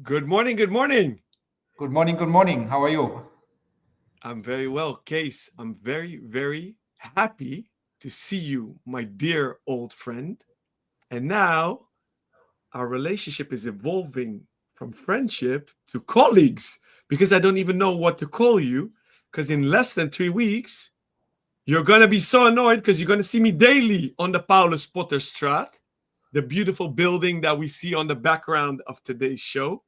Good morning. Good morning. Good morning. Good morning. How are you? I'm very well, Kees. I'm very, very happy to see you, my dear old friend. And now our relationship is evolving from friendship to colleagues because I don't even know what to call you. Because in less than 3 weeks, you're going to be so annoyed because you're going to see me daily on the Paulus Potterstraat, the beautiful building that we see on the background of today's show.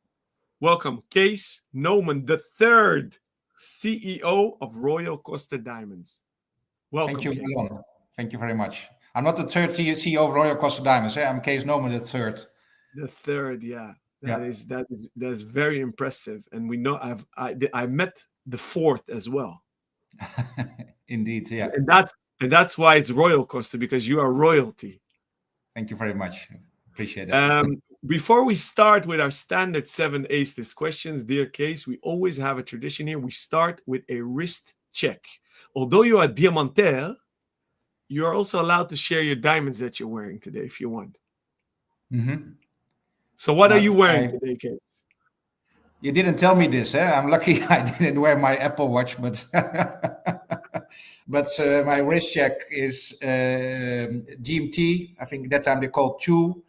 Welcome, Kees Noomen, the third CEO of Royal Costa Diamonds. Thank Welcome, you, Kees. Alon. Thank you very much. I'm not the third CEO of Royal Costa Diamonds. I'm Kees Noomen, the third. The third, yeah, Yeah, that's very impressive. And we know I met the fourth as well, indeed. Yeah. and that's why it's Royal Costa because you are royalty. Thank you very much. Appreciate that. Before we start with our standard seven aces questions, dear Case, we always have a tradition here. We start with a wrist check. Although you are diamantaire, you are also allowed to share your diamonds that you're wearing today if you want. Mm-hmm. So, what are you Well, wearing today, Case? you didn't tell me this. I'm lucky I didn't wear my Apple Watch, but my wrist check is GMT. I think that time they called Chew,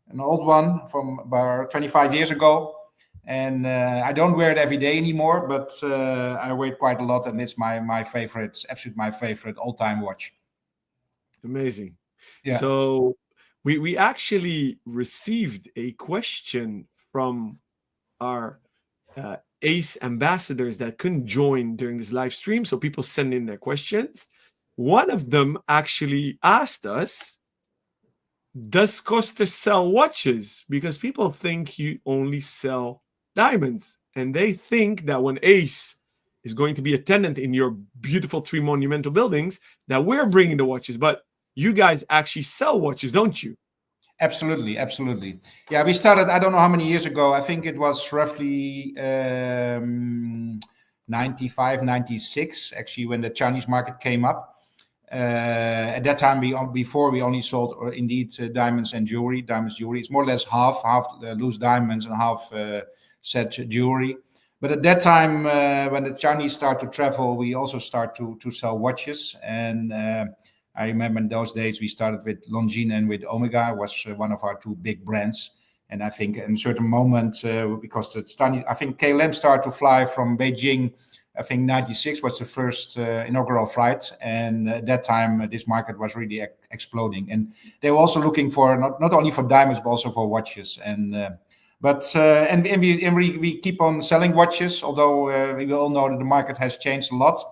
an old one from about 25 years ago. And I don't wear it every day anymore, but I wear it quite a lot, and it's my favorite, absolutely my favorite all-time watch. Amazing. Yeah. So, we actually received a question from our ACE ambassadors that couldn't join during this live stream. So, people send in their questions. One of them actually asked us, does Costa sell watches? Because people think you only sell diamonds. And they think that when Ace is going to be a tenant in your beautiful three monumental buildings, that we're bringing the watches. But you guys actually sell watches, don't you? Absolutely, absolutely. Yeah, we started, I don't know how many years ago. I think it was roughly 95, 96, actually, when the Chinese market came up. At that time, before we only sold, or indeed, diamonds and jewelry. Diamonds jewelry. It's more or less half loose diamonds and half set jewelry. But at that time, when the Chinese start to travel, we also start to sell watches. And I remember in those days we started with Longines and with Omega, was one of our two big brands. And I think in a certain moment, because the Chinese, I think KLM started to fly from Beijing. I think 96 was the first inaugural flight. And at that time, this market was really exploding. And they were also looking for, not only for diamonds, but also for watches. And we keep on selling watches, although we all know that the market has changed a lot.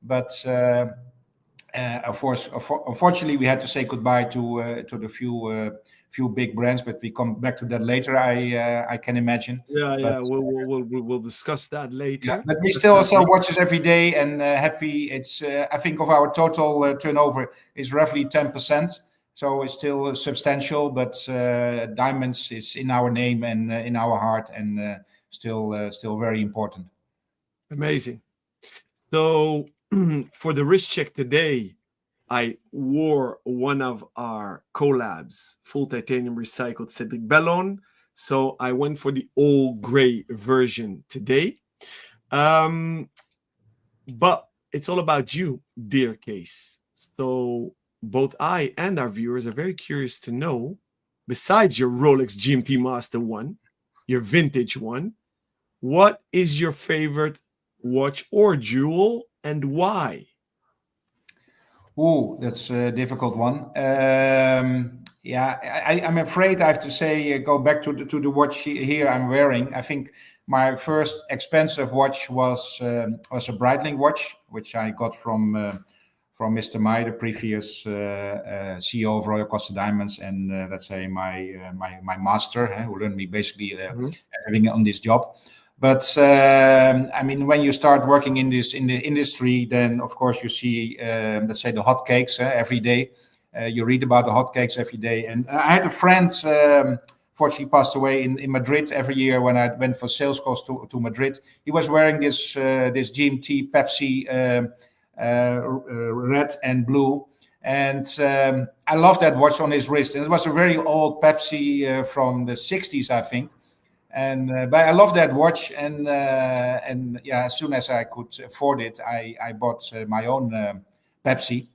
But of course, unfortunately, we had to say goodbye to the few big brands, but we come back to that later. I can imagine. Yeah, But yeah. We'll discuss that yeah, later. but we still sell Definitely. watches every day, and happy. It's I think of our total turnover is roughly 10%, so it's still substantial. But diamonds is in our name and in our heart, and still very important. Amazing. So for the wrist check today, I wore one of our collabs, full titanium recycled Cedric Bellon. So I went for the all gray version today. Um, but it's all about you, dear Case. So both I and our viewers are very curious to know, besides your Rolex GMT Master 1, your vintage one, what is your favorite watch or jewel and why? Ooh, that's a difficult one. Yeah, I'm afraid I have to say, go back to the watch here I'm wearing. I think my first expensive watch was a Breitling watch, which I got from Mr. Mai, the previous CEO of Royal Costa Diamonds, and let's say my master, who learned me basically Mhm. everything on this job. But I mean, when you start working in the industry, then of course you see, let's say, the hotcakes every day. You read about the hotcakes every day. And I had a friend, fortunately passed away in Madrid every year when I went for sales calls to Madrid. He was wearing this GMT Pepsi red and blue. And I loved that watch on his wrist. And it was a very old Pepsi from the 60s, I think. But I love that watch, and yeah, as soon as I could afford it, I bought my own Pepsi.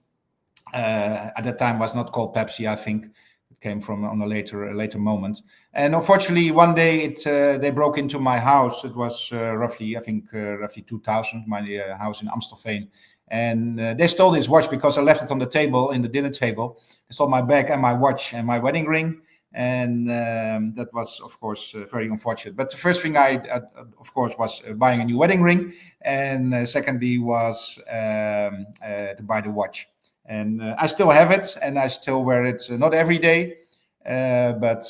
At that time was not called Pepsi, I think. It came from on a later moment. And unfortunately, one day they broke into my house. It was roughly, I think, roughly 2000, my house in Amstelveen. And they stole this watch because I left it on the table, in the dinner table. They stole my bag and my watch and my wedding ring. And that was, of course, very unfortunate. But the first thing of course, was buying a new wedding ring. And secondly was to buy the watch. And I still have it, and I still wear it, not every day, but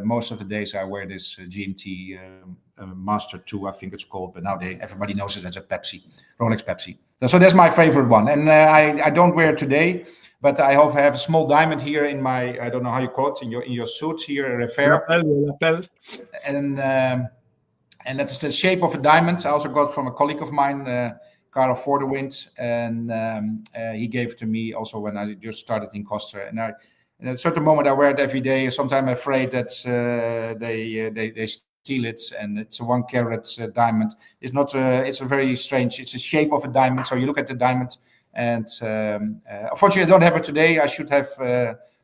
most of the days I wear this GMT Master 2, I think it's called, but now everybody knows it as a Pepsi, Rolex Pepsi. So that's my favorite one, and I don't wear it today, but I have a small diamond here in my, I don't know how you call it, in your suit here, a refer. Lapel. And that is the shape of a diamond. I also got from a colleague of mine, Karel Voordewind, and he gave it to me also when I just started in Costa. And at a certain moment, I wear it every day. Sometimes I'm afraid that they steal it, and it's a 1 carat diamond. It's not. It's a very strange. It's a shape of a diamond. So you look at the diamond, and unfortunately, I don't have it today. I should have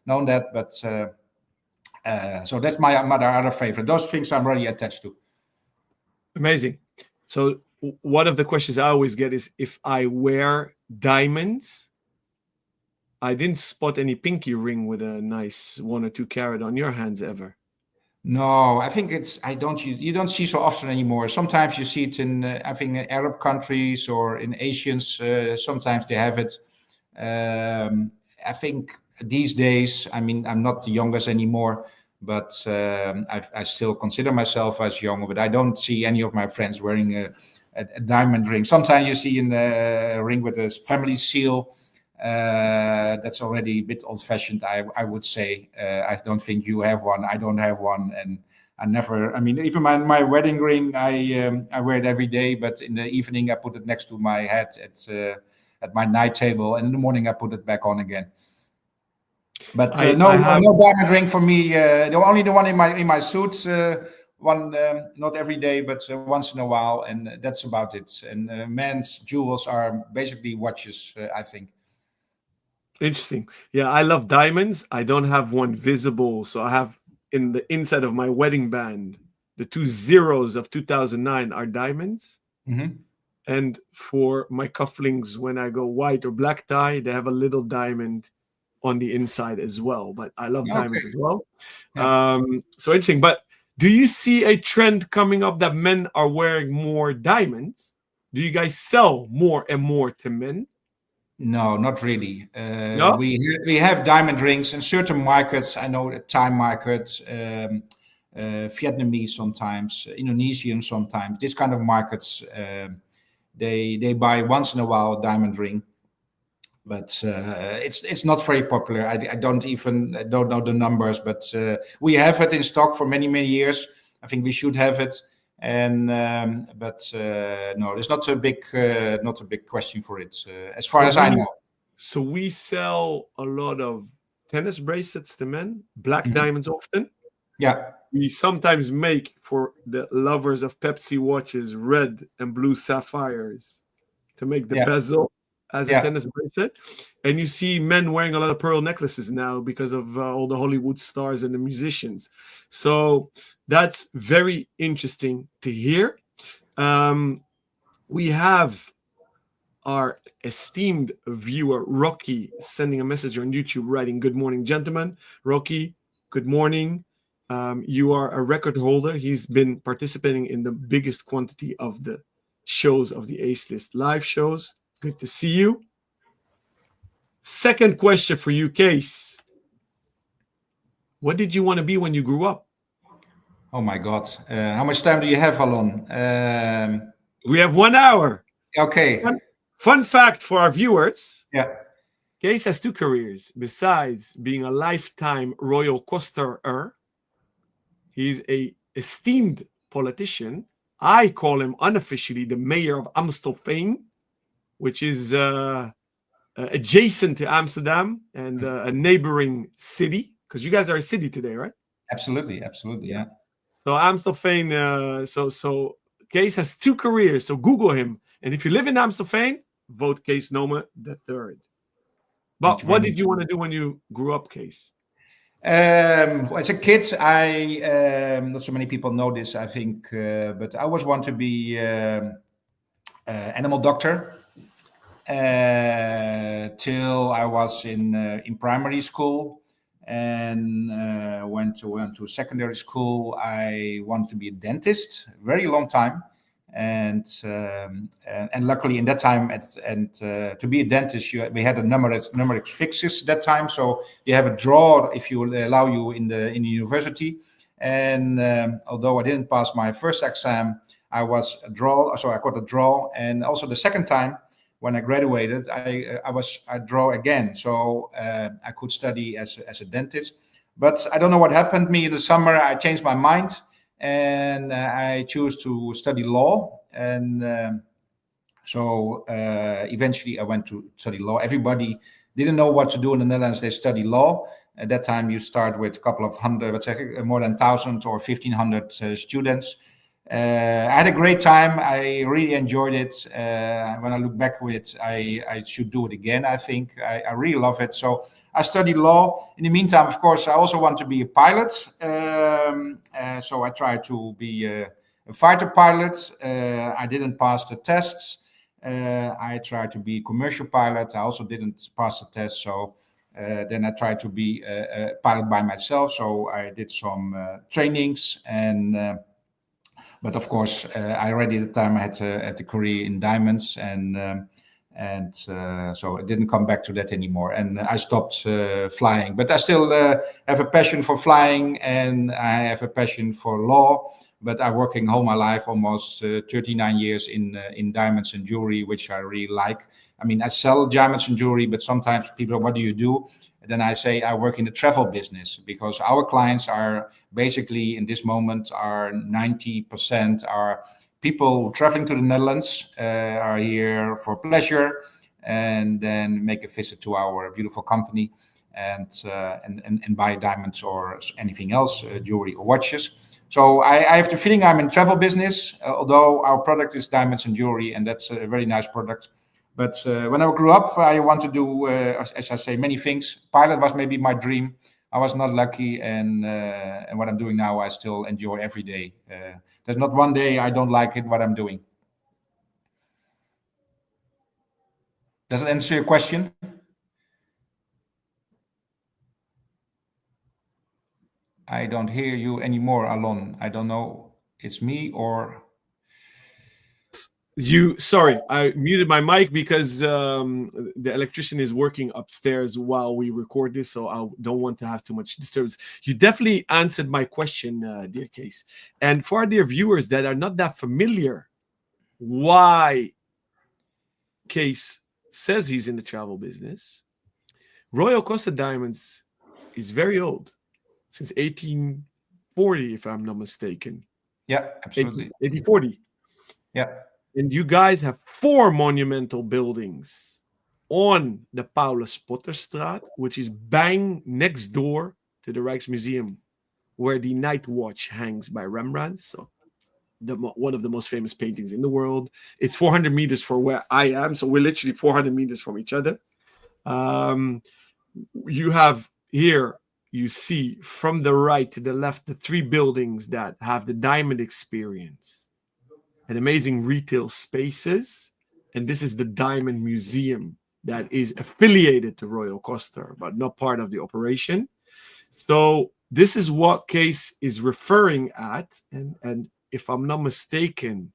known that, but so that's my other favorite. Those things I'm really attached to. Amazing. So one of the questions I always get is if I wear diamonds. I didn't spot any pinky ring with a nice 1 or 2 carat on your hands ever. No, I think you don't see so often anymore. Sometimes you see it in, I think, in Arab countries or in Asians. Sometimes they have it. I think these days, I mean, I'm not the youngest anymore, but I still consider myself as young, but I don't see any of my friends wearing a diamond ring. Sometimes you see a ring with a family seal. That's already a bit old-fashioned, I would say. I don't think you have one. I don't have one, and I mean, even my wedding ring, I wear it every day, but in the evening I put it next to my head at my night table, and in the morning I put it back on again. But no diamond ring for me. Only the one in my suit. One not every day, but once in a while, and that's about it. And men's jewels are basically watches, I think. Interesting. Yeah, I love diamonds. I don't have one visible, so I have in the inside of my wedding band, the 2 zeros of 2009 are diamonds. Mm-hmm. And for my cufflinks, when I go white or black tie, they have a little diamond on the inside as well. But I love diamonds as well. Yeah. So interesting. But do you see a trend coming up that men are wearing more diamonds? Do you guys sell more and more to men? No, not really. No? We have diamond rings in certain markets. I know the Thai market, Vietnamese sometimes, Indonesian sometimes. This kind of markets, they buy once in a while a diamond ring, but it's not very popular. I don't know the numbers, but we have it in stock for many years. I think we should have it. And but no, there's not a big question for it, as far as I know. So we sell a lot of tennis bracelets to men, black diamonds often. Yeah. We sometimes make, for the lovers of Pepsi watches, red and blue sapphires to make the bezel as a tennis bracelet. And you see men wearing a lot of pearl necklaces now because of all the Hollywood stars and the musicians. So that's very interesting to hear. We have our esteemed viewer, Rocky, sending a message on YouTube writing, "Good morning, gentlemen." Rocky, good morning. You are a record holder. He's been participating in the biggest quantity of the shows of the Ace List live shows. Good to see you. Second question for you, Kees. What did you want to be when you grew up? Oh my God. How much time do you have, Alon? We have 1 hour. Okay. Fun fact for our viewers. Yeah. Kees has 2 careers. Besides being a lifetime royal coaster, he's an esteemed politician. I call him unofficially the mayor of Amstelveen, which is adjacent to Amsterdam and a neighboring city, because you guys are a city today, right? Absolutely, yeah. So Amstelveen. So Kees has two careers. So Google him, and if you live in Amstelveen, vote Kees Noomen the third. Thank But you very what did much. you want to do when you grew up, Kees? As a kid, I not so many people know this, I think, but I always want to be animal doctor till I was in primary school, and went to secondary school. I wanted to be a dentist, very long time, and luckily in that time, to be a dentist, we had a numeric fixes that time, so you have a draw if you allow you in the university. And although I didn't pass my first exam, I was a draw, so I got a draw, and also the second time when I graduated, I draw again, so I could study as a dentist. But I don't know what happened to me in the summer. I changed my mind, and I chose to study law. And so eventually, I went to study law. Everybody didn't know what to do in the Netherlands. They study law. At that time, you start with a couple of hundred, let's say more than 1,000 or 1,500 students. I had a great time. I really enjoyed it. When I look back with it, I should do it again. I think I really love it. So I studied law. In the meantime, of course, I also want to be a pilot. So I tried to be a fighter pilot. I didn't pass the tests. I tried to be a commercial pilot. I also didn't pass the test. So then I tried to be a pilot by myself. So I did some trainings and. But of course, I already at the time I had a career in diamonds, and so I didn't come back to that anymore. And I stopped flying. But I still have a passion for flying, and I have a passion for law. But I'm working all my life, almost 39 years in diamonds and jewelry, which I really like. I mean, I sell diamonds and jewelry, but sometimes people, what do you do? Then I say I work in the travel business, because our clients are basically in this moment are 90% are people traveling to the Netherlands, are here for pleasure, and then make a visit to our beautiful company and buy diamonds or anything else, jewelry or watches. So I have the feeling I'm in travel business, although our product is diamonds and jewelry, and that's a very nice product. But when I grew up, I want to do, as I say, many things. Pilot was maybe my dream. I was not lucky, and what I'm doing now, I still enjoy every day. There's not one day I don't like it, what I'm doing. Does it answer your question? I don't hear you anymore, Alon. I don't know, it's me or... Sorry, I muted my mic because the electrician is working upstairs while we record this, so I don't want to have too much disturbance. You definitely answered my question, dear Kees. And for our dear viewers that are not that familiar, why Kees says he's in the travel business, Royal Costa Diamonds is very old, since 1840, if I'm not mistaken. Yeah, absolutely. 1840. Yeah. And you guys have 4 monumental buildings on the Paulus Potterstraat, which is bang next door to the Rijksmuseum, where the Night Watch hangs by Rembrandt. So one of the most famous paintings in the world. It's 400 meters from where I am. So we're literally 400 meters from each other. You have here, you see from the right to the left, the 3 buildings that have the diamond experience and amazing retail spaces. And this is the Diamond Museum that is affiliated to Royal Costa, but not part of the operation. So this is what Kees is referring at. And if I'm not mistaken,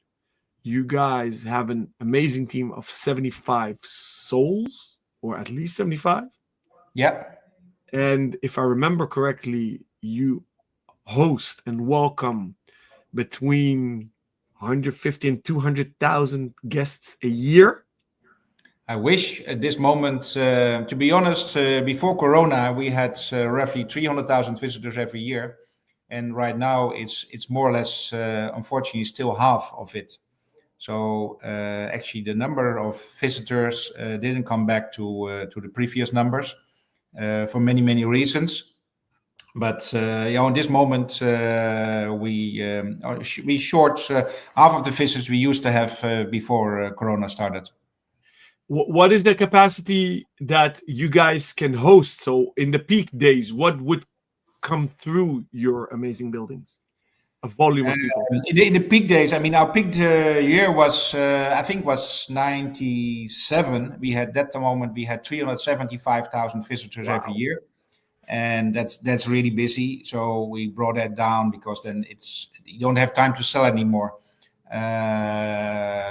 you guys have an amazing team of 75 souls, or at least 75. Yeah. And if I remember correctly, you host and welcome between 150 and 200,000 guests a year. I wish at this moment, to be honest, before Corona, we had roughly 300,000 visitors every year. And right now it's more or less, unfortunately, still half of it. So actually the number of visitors didn't come back to the previous numbers for many reasons. But in this moment, we we short half of the visitors we used to have before Corona started. What is the capacity that you guys can host? So in the peak days, what would come through your amazing buildings? A volume of people. In the peak days, I mean, our peak year was, I think, was 97. We had at the moment we had 375,000 visitors every year, and that's really busy. So we brought that down because then you don't have time to sell anymore.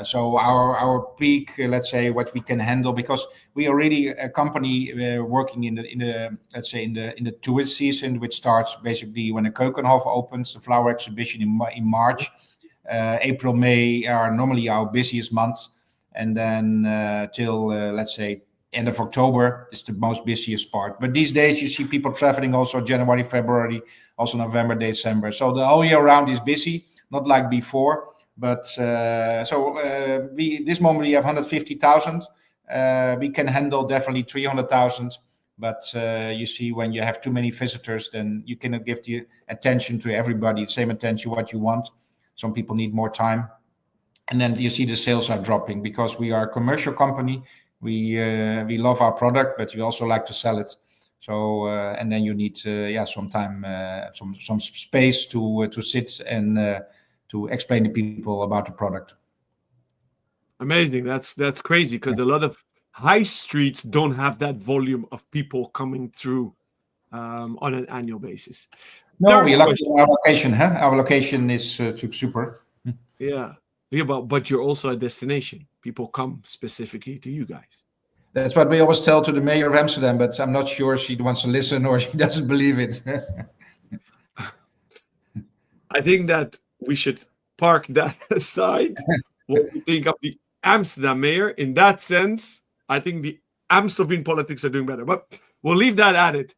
So our peak, let's say, what we can handle, because we are really a company working in the let's say in the tourist season, which starts basically when the Keukenhof opens, the flower exhibition in March. April, May are normally our busiest months, and then till let's say end of October is the most busiest part. But these days you see people traveling also January, February, also November, December. So the whole year round is busy, not like before. But this moment we have 150,000. We can handle definitely 300,000. But you see, when you have too many visitors, then you cannot give the attention to everybody, the same attention what you want. Some people need more time, and then you see the sales are dropping because we are a commercial company. We love our product, but we also like to sell it. So and then you need some time, some space to sit and to explain to people about the product. Amazing. That's crazy, because a lot of high streets don't have that volume of people coming through on an annual basis. No, we like our location. Our location is super. Yeah, but you're also a destination. People come specifically to you guys. That's what we always tell to the mayor of Amsterdam, but I'm not sure she wants to listen or she doesn't believe it. I think that we should park that aside. What we think of the Amsterdam mayor, in that sense, I think the Amstelveen politics are doing better, but we'll leave that at it.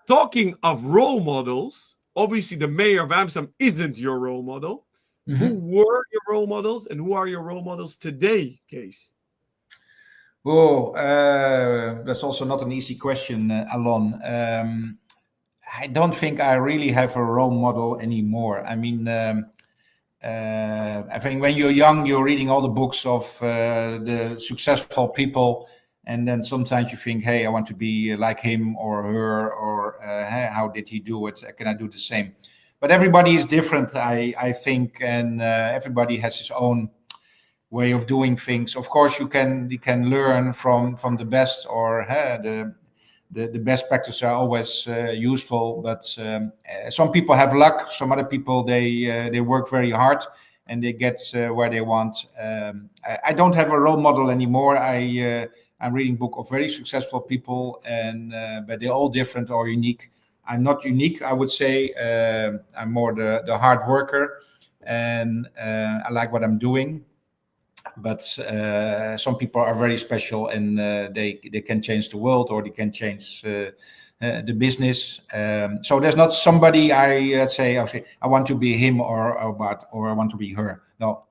Talking of role models, obviously the mayor of Amsterdam isn't your role model. Mm-hmm. Who were your role models and who are your role models today, Kees? Oh, that's also not an easy question, Alon. I don't think I really have a role model anymore. I mean, I think when you're young, you're reading all the books of the successful people, and then sometimes you think, hey, I want to be like him or her, or hey, how did he do it? Can I do the same? But everybody is different, I think, and everybody has his own way of doing things. Of course, you can learn from the best, or the best practices are always useful. But some people have luck. Some other people they work very hard and they get where they want. I don't have a role model anymore. I'm reading a book of very successful people, and but they're all different or unique. I'm not unique, I would say. I'm more the hard worker, and I like what I'm doing. But some people are very special, and they can change the world, or they can change the business. So there's not somebody let's say I want to be him or I want to be her. No.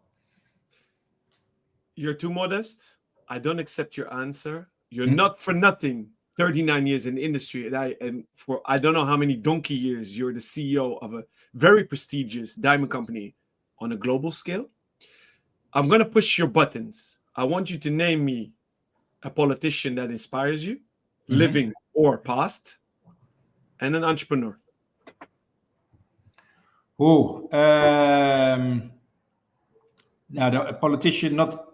You're too modest. I don't accept your answer. You're not for nothing 39 years in the industry, and for I don't know how many donkey years, you're the CEO of a very prestigious diamond company on a global scale. I'm going to push your buttons. I want you to name me a politician that inspires you, living or past, and an entrepreneur. Oh, now the politician not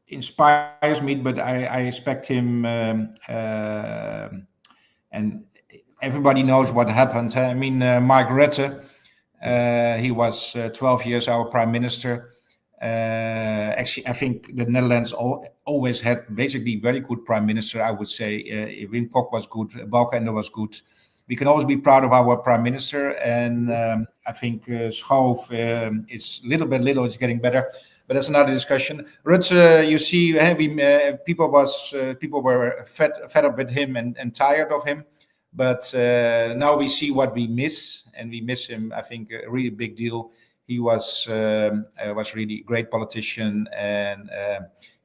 inspires me, but I respect him, and everybody knows what happened. I mean, Mark Rutte, he was 12 years our prime minister. Actually, I think the Netherlands always had basically very good prime minister. I would say Wim Kok was good, Balkenende was good. We can always be proud of our prime minister, and I think Schoof is little is getting better, but that's another discussion. Rutte, you see, people were fed up with him and tired of him, but now we see what we miss, and we miss him. I think a really big deal. He was really a great politician, and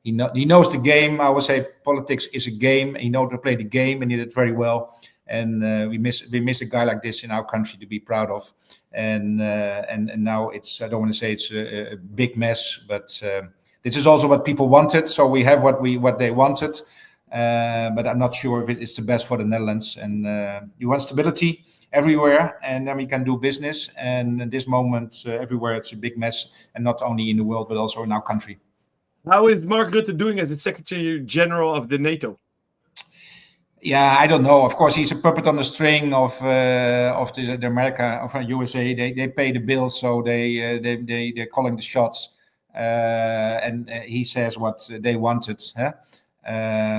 he knows the game. I would say politics is a game. He knows to play the game, and he did it very well. and we miss a guy like this in our country to be proud of. And now it's, I don't want to say it's a big mess, but this is also what people wanted. So we have what they wanted, but I'm not sure if it's the best for the Netherlands. And you want stability everywhere, and then we can do business. And at this moment, everywhere it's a big mess, and not only in the world but also in our country. How is Mark Rutte doing as the Secretary General of the NATO? Yeah, I don't know. Of course, he's a puppet on the string of the America, of USA. They pay the bills, so they're calling the shots, and he says what they wanted. Huh?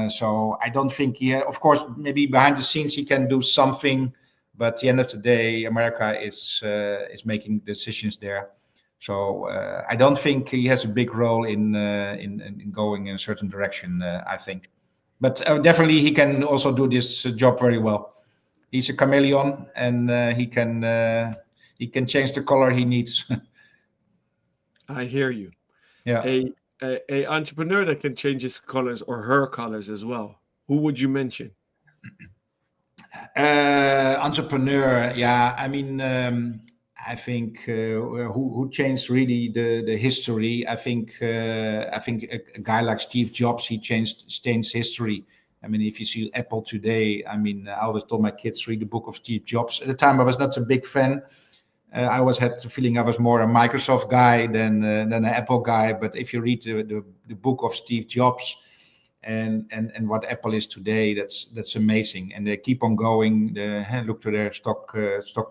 So I don't think he. Of course, maybe behind the scenes he can do something, but at the end of the day, America is making decisions there. So I don't think he has a big role in going in a certain direction. I think. But definitely, he can also do this job very well. He's a chameleon, and he can change the color he needs. I hear you. Yeah. A entrepreneur that can change his colors or her colors as well. Who would you mention? Entrepreneur. Yeah. I mean, I think who changed really the history. I think a guy like Steve Jobs, he changed history. I mean, if you see Apple today, I mean, I always told my kids read the book of Steve Jobs. At the time, I was not a big fan. I always had the feeling I was more a Microsoft guy than an Apple guy. But if you read the book of Steve Jobs and what Apple is today, that's amazing. And they keep on going. Look to their stock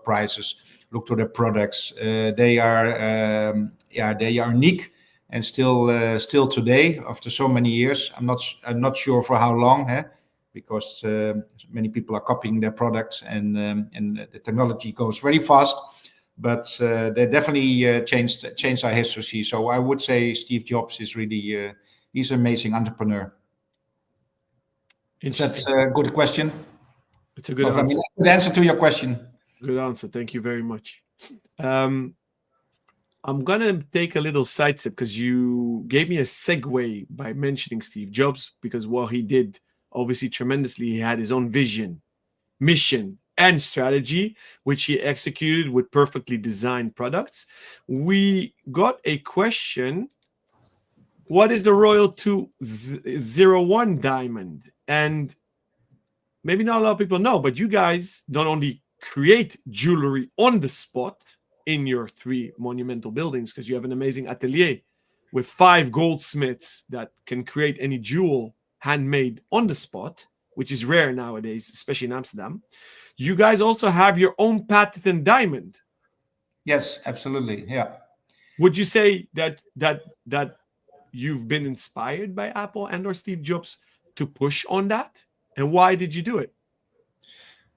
prices. Look to their products. They are unique, and still today, after so many years. I'm not sure for how long, because many people are copying their products, and the technology goes very fast. But they definitely changed our history. So I would say Steve Jobs is really he's an amazing entrepreneur. That's a good question. It's a good answer. I mean, good answer to your question. Good answer. Thank you very much. I'm going to take a little sidestep because you gave me a segue by mentioning Steve Jobs, because what he did, obviously, tremendously, he had his own vision, mission, and strategy, which he executed with perfectly designed products. We got a question. What is the Royal 201 diamond? And maybe not a lot of people know, but you guys don't only create jewelry on the spot in your 3 monumental buildings, because you have an amazing atelier with 5 goldsmiths that can create any jewel handmade on the spot, which is rare nowadays, especially in Amsterdam. You guys also have your own patented diamond. Yes, absolutely. Yeah. Would you say that you've been inspired by Apple and or Steve Jobs to push on that? And why did you do it?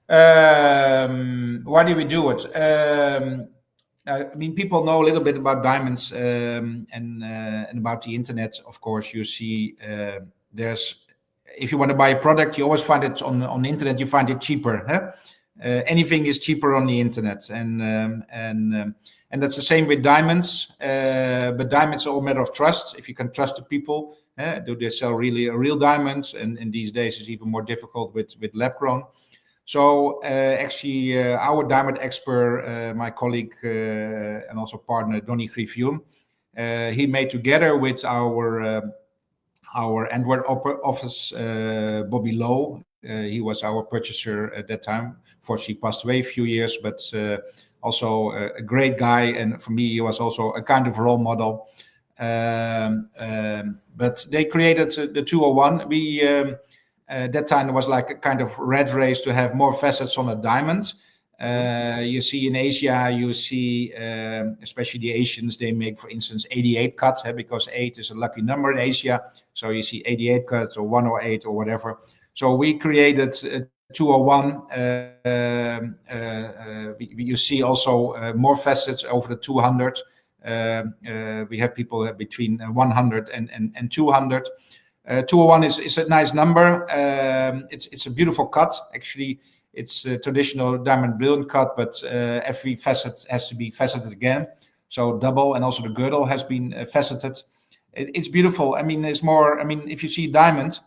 Why do we do it? I mean, people know a little bit about diamonds and about the internet. Of course, you see if you want to buy a product, you always find it on the internet. You find it cheaper. Huh? Anything is cheaper on the internet, and that's the same with diamonds. But diamonds are all a matter of trust. If you can trust the people, do they sell really a real diamond? And these days it's even more difficult with lab grown. So actually, our diamond expert, my colleague and also partner Donny Griffioen, he made together with our Antwerp office, Bobby Lowe. He was our purchaser at that time. Fortunately, he passed away a few years, but also a great guy. And for me, he was also a kind of role model. But they created the 201. That time there was like a kind of red race to have more facets on a diamond. You see in Asia, you see, especially the Asians, they make, for instance, 88 cut, because 8 is a lucky number in Asia. So you see 88 cut or 108 or whatever. So we created 201. You see also more facets over the 200. We have people between 100 and 200. 201 is a nice number. It's a beautiful cut. Actually, it's a traditional diamond brilliant cut, but every facet has to be faceted again. So double, and also the girdle has been faceted. It's beautiful. I mean, it's more. I mean, if you see diamond,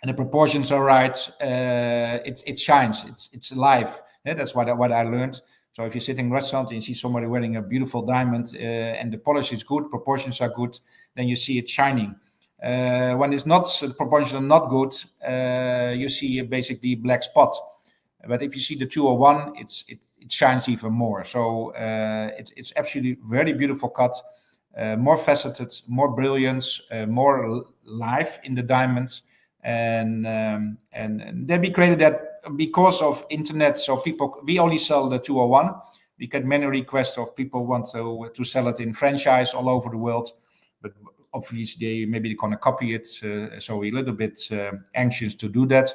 and the proportions are right, it shines. It's alive. Yeah, that's what I learned. So if you sit in a restaurant and you see somebody wearing a beautiful diamond and the polish is good, proportions are good, then you see it shining. When it's not, the proportions are not good, you see basically black spot. But if you see the 201, it shines even more. So it's absolutely very beautiful cut, more faceted, more brilliance, more life in the diamonds, and then we created that because of internet. So we only sell the 201. We get many requests of people want to sell it in franchise all over the world, but obviously maybe they're gonna copy it. So we're a little bit anxious to do that.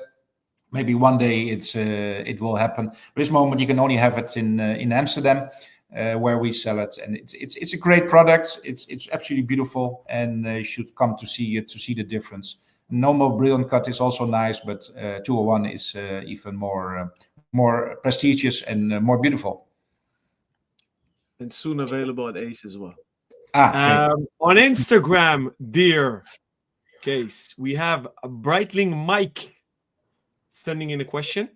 Maybe one day it will happen. But this moment you can only have it in Amsterdam, where we sell it, and it's a great product. It's absolutely beautiful, and you should come to see it to see the difference. Normal brilliant cut is also nice, but 201 is even more prestigious and more beautiful. And soon available at Ace as well. Okay. On Instagram, dear Kees, we have a Breitling Mike sending in a question.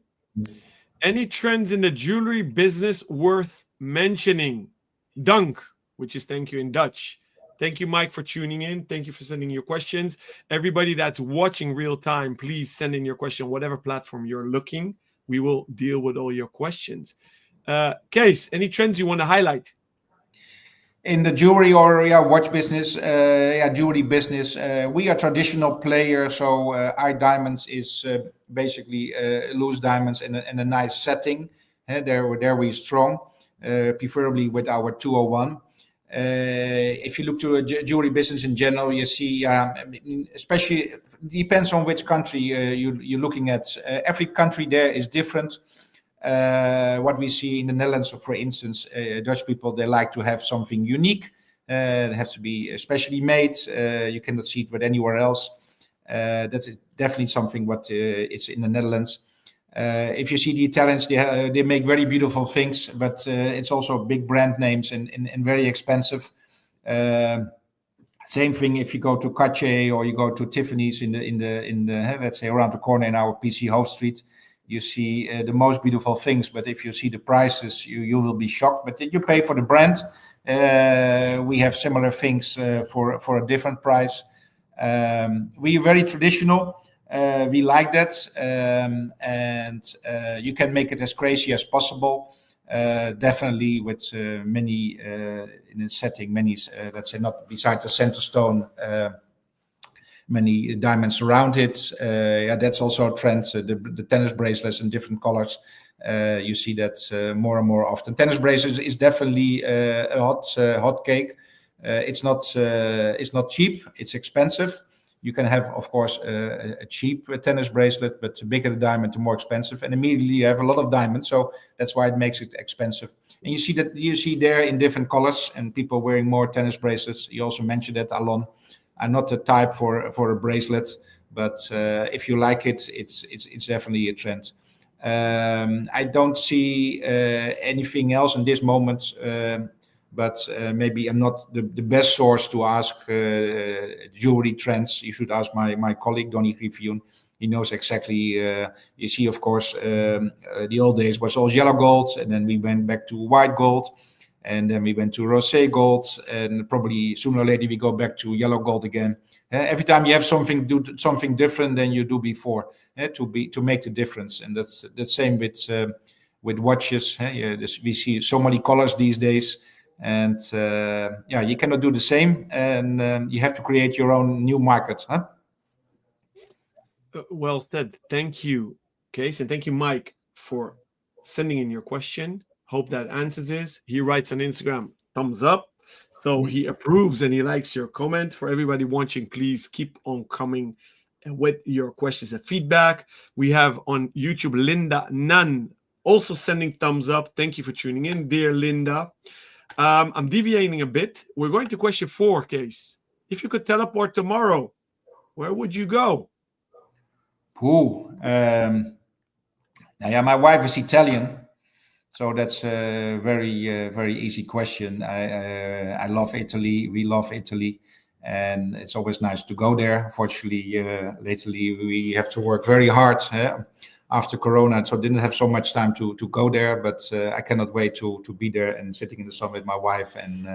Any trends in the jewelry business worth mentioning? Dank, which is thank you in Dutch. Thank you, Mike, for tuning in. Thank you for sending your questions. Everybody that's watching real time, please send in your question, whatever platform you're looking. We will deal with all your questions. Kees, any trends you want to highlight? In the jewelry or watch business, jewelry business, we are traditional players. So our diamonds is basically loose diamonds in a nice setting. There we're strong, preferably with our 201. If you look to a jewelry business in general, you see, especially depends on which country you're looking at. Every country there is different. What we see in the Netherlands, for instance, Dutch people, they like to have something unique. It has to be specially made. You cannot see it with anywhere else. That's definitely something what it's in the Netherlands. If you see the Italians, they make very beautiful things, but it's also big brand names and very expensive. Same thing if you go to Cartier or you go to Tiffany's in the let's say around the corner in our PC Hoofd Street. You see the most beautiful things, but if you see the prices, you will be shocked. But you pay for the brand. We have similar things for a different price. We are very traditional. We like that, and you can make it as crazy as possible. Definitely with many in a setting, many let's say not besides the center stone. Many diamonds around it. That's also a trend. The tennis bracelets in different colors. You see that more and more often. Tennis bracelets is definitely a hot cake. It's not cheap. It's expensive. You can have, of course, a cheap tennis bracelet, but the bigger the diamond, the more expensive. And immediately you have a lot of diamonds, so that's why it makes it expensive. And you see there in different colors and people wearing more tennis bracelets. You also mentioned that, Alon. I'm not the type for a bracelet, but if you like it, it's definitely a trend. I don't see anything else in this moment, but maybe I'm not the best source to ask jewelry trends. You should ask my colleague Donny Griffioen. He knows exactly. You see, of course, the old days was all yellow gold, and then we went back to white gold. And then we went to rosé gold, and probably sooner or later we go back to yellow gold again. Every time you have do something different than you do before, to make the difference. And that's the same with watches. We see so many colors these days, and you cannot do the same, and you have to create your own new market. Well said. Thank you, Kees, and thank you, Mike, for sending in your question. Hope that answers this. He writes on Instagram, thumbs up. So he approves and he likes your comment. For everybody watching, please keep on coming with your questions and feedback. We have on YouTube, Linda Nunn, also sending thumbs up. Thank you for tuning in, dear Linda. I'm deviating a bit. We're going to question 4, Kees. If you could teleport tomorrow, where would you go? My wife is Italian. So that's a very easy question. I love Italy. We love Italy. and it's always nice to go there. Fortunately, lately we have to work very hard after Corona, so didn't have so much time to go there. But I cannot wait to be there and sitting in the sun with my wife and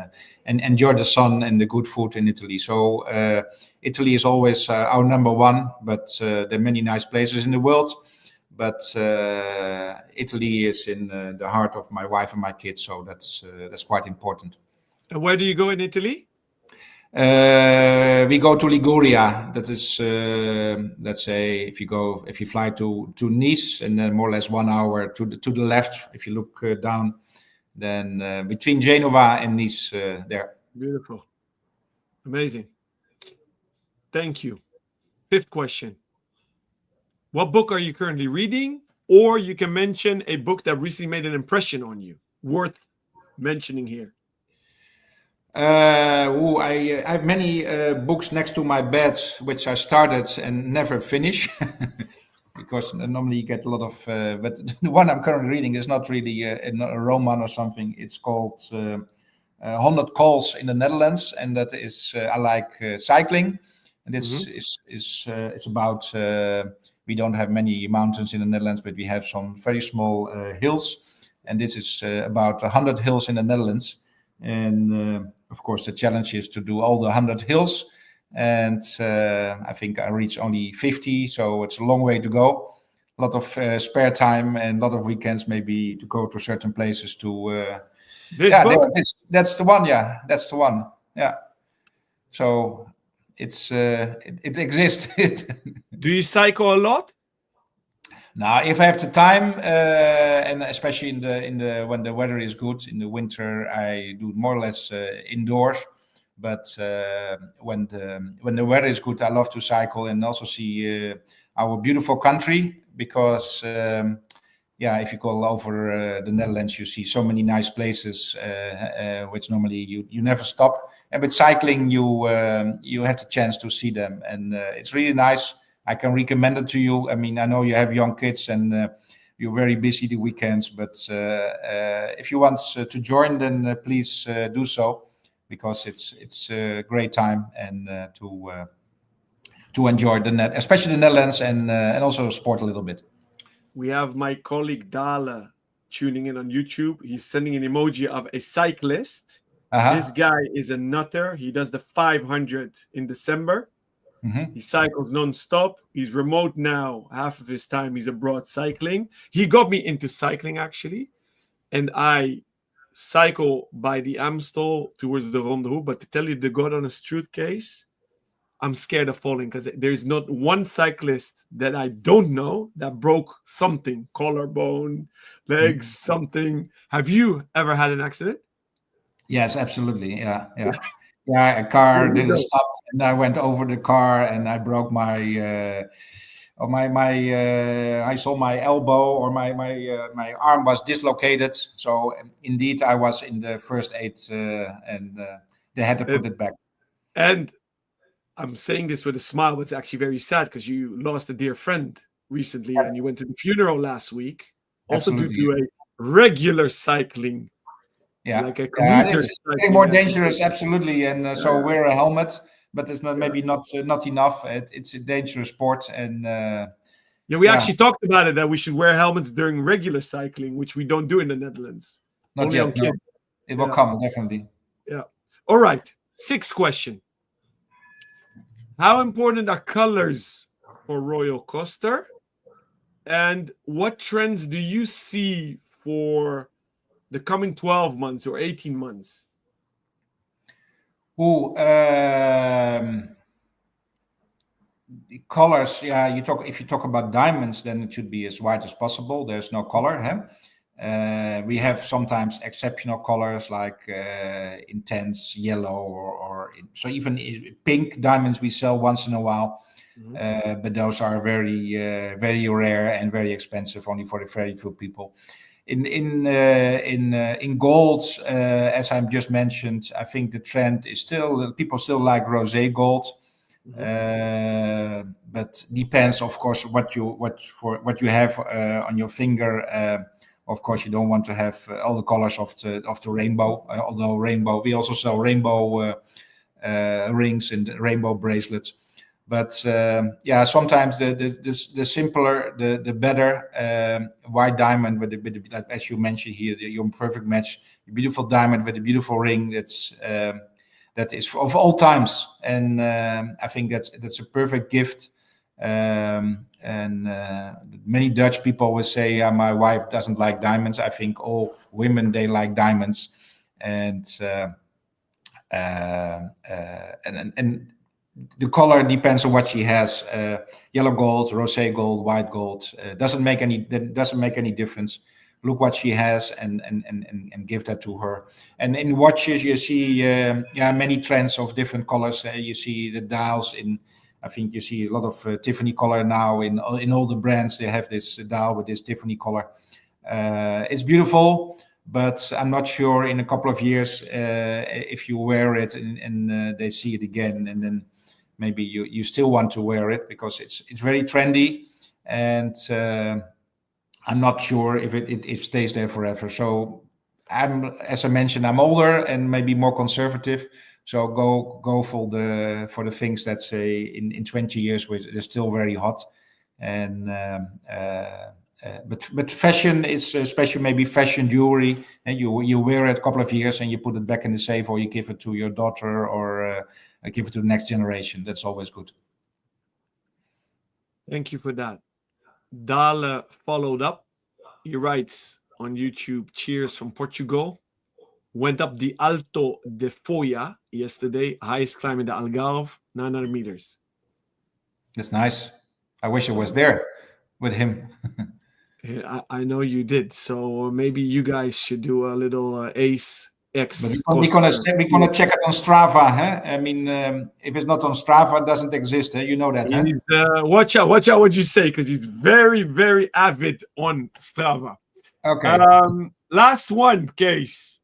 enjoy the sun and the good food in Italy. So Italy is always our number one, but there are many nice places in the world. But Italy is in the heart of my wife and my kids, so that's quite important. And where do you go in Italy? We go to Liguria. That is, let's say, if you fly to Nice, and then more or less 1 hour to the left. If you look down, then between Genova and Nice, there. Beautiful, amazing. Thank you. Fifth question. What book are you currently reading? Or you can mention a book that recently made an impression on you, worth mentioning here. I have many books next to my bed, which I started and never finish, because normally you get a lot of. But the one I'm currently reading is not really a roman or something. It's called 100 Calls in the Netherlands, and that is I like cycling, and this is about. We don't have many mountains in the Netherlands, but we have some very small hills, and this is about 100 hills in the Netherlands. And of course, the challenge is to do all the 100 hills, and I think I reached only 50, so it's a long way to go. A lot of spare time and a lot of weekends, maybe, to go to certain places. That's the one. Yeah, that's the one. Yeah. So it exists. Do you cycle a lot? Now, if I have the time, and especially in the when the weather is good in the winter, I do more or less indoors. But when the weather is good, I love to cycle and also see our beautiful country, because if you go over the Netherlands, you see so many nice places, which normally you never stop. And with cycling, you have the chance to see them, and it's really nice. I can recommend it to you. I mean, I know you have young kids and you're very busy the weekends, but if you want to join, then please do so, because it's a great time and to enjoy especially the Netherlands, and also sport a little bit. We have my colleague Dale tuning in on YouTube. He's sending an emoji of a cyclist. This guy is a nutter. He does the 500 in December. He cycles non-stop. He's remote now. Half of his time he's abroad cycling. He got me into cycling, actually. And I cycle by the Amstel towards the Ronde. But to tell you the God on a Struut case, I'm scared of falling, because there's not one cyclist that I don't know that broke something, collarbone, legs, something. Have you ever had an accident? Yes, absolutely. Yeah. A car didn't stop, and I went over the car, and I broke I saw my elbow, or my arm was dislocated. So indeed, I was in the first aid, and they had to put it back. And I'm saying this with a smile, but it's actually very sad, because you lost a dear friend recently, and you went to the funeral last week, also due to a regular cycling. Like a commuter. It's getting more dangerous, absolutely. And so wear a helmet, but it's maybe not enough. It's a dangerous sport, and we actually talked about it, that we should wear helmets during regular cycling, which we don't do in the Netherlands. Not only yet. on kids. No. It will come, definitely. Yeah. All right. Sixth question. How important are colors for Royal Coaster? And what trends do you see for the coming 12 months or 18 months? Colors. Yeah, if you talk about diamonds, then it should be as white as possible. There's no color. We have sometimes exceptional colors, like intense yellow, or so even pink diamonds we sell once in a while. But those are very very rare and very expensive, only for the very few people. In golds, as I just mentioned, I think the trend is people still like rosé gold, but depends, of course, what you have on your finger. Of course, you don't want to have all the colors of the rainbow. Although we also sell rainbow rings and rainbow bracelets. But yeah, sometimes the simpler, the better. White diamond with the, as you mentioned here, your perfect match. A beautiful diamond with a beautiful ring. That is of all times, and I think that's a perfect gift. And many Dutch people always say, "My wife doesn't like diamonds." I think all women, they like diamonds, and the color depends on what she has. Yellow gold, rosé gold, white gold doesn't make any difference. Look what she has and give that to her. And in watches you see many trends of different colors. You see the dials in. I think you see a lot of Tiffany color now in all the brands. They have this dial with this Tiffany color. It's beautiful, but I'm not sure in a couple of years if you wear it and they see it again, and then maybe you still want to wear it because it's very trendy, and I'm not sure if it stays there forever. So as I mentioned, I'm older and maybe more conservative. So go for the things that say in 20 years they're still very hot, and but fashion is especially maybe fashion jewelry, and you wear it a couple of years and you put it back in the safe, or you give it to your daughter, or give it to the next generation. That's always good. Thank you for that. Dale followed up. He writes on YouTube, cheers from Portugal. Went up the Alto de Foia yesterday, highest climb in the Algarve, 900 meters. That's nice. I wish I was there with him. I know you did. So maybe you guys should do a little Ace X. But we're gonna check it on Strava, huh? I mean, if it's not on Strava, it doesn't exist. Huh? You know that, huh? Watch out what you say, because he's very, very avid on Strava. Okay. Last one, Kees.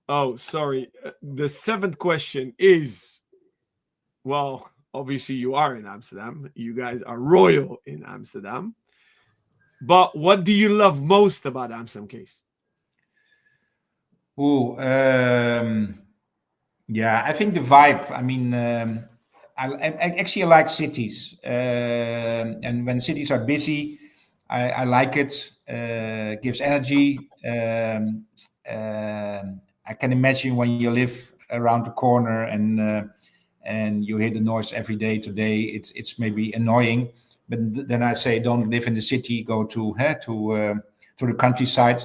Oh, sorry. The seventh question is, well, obviously you are in Amsterdam. You guys are royal in Amsterdam. But what do you love most about Amsterdam, Kees? Yeah, I think the vibe. I mean, I actually like cities, and when cities are busy, I like it. Gives energy. I can imagine when you live around the corner and you hear the noise every day. Today, it's maybe annoying, but then I say, don't live in the city. Go to the countryside.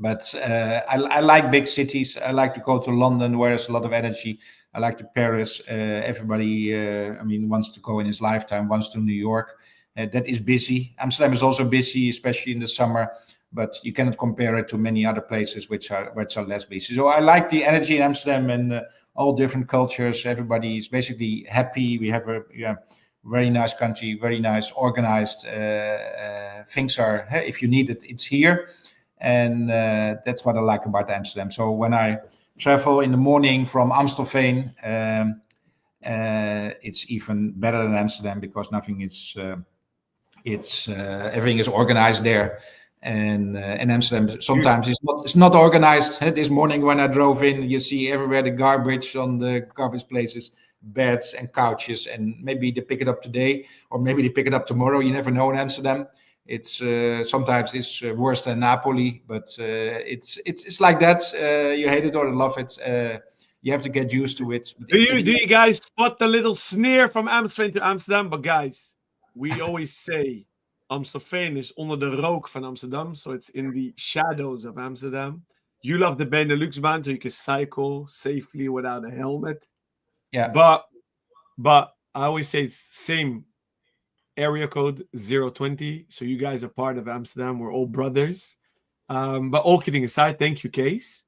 But I like big cities. I like to go to London, where there's a lot of energy. I like to Paris. Everybody, I mean, wants to go in his lifetime. Wants to New York. That is busy. Amsterdam is also busy, especially in the summer. But you cannot compare it to many other places which are less busy. So I like the energy in Amsterdam, and all different cultures. Everybody is basically happy. We have a very nice country, very nice organized. Things are, if you need it, it's here. And that's what I like about Amsterdam. So when I travel in the morning from Amstelveen, it's even better than Amsterdam, because nothing is, everything is organized there. And in Amsterdam, sometimes it's not organized. This morning when I drove in, you see everywhere the garbage on the garbage places, beds and couches, and maybe they pick it up today, or maybe they pick it up tomorrow. You never know in Amsterdam. It's sometimes it's worse than Napoli, but it's like that. You hate it or love it. You have to get used to it. Do you guys spot the little sneer from Amstelveen to Amsterdam? But guys, we always say Amstelveen is onder de rook van Amsterdam, so it's in the shadows of Amsterdam. You love the Benelux band, so you can cycle safely without a helmet. Yeah. But I always say it's the same area code 020. So you guys are part of Amsterdam. We're all brothers. But all kidding aside, thank you, Kees.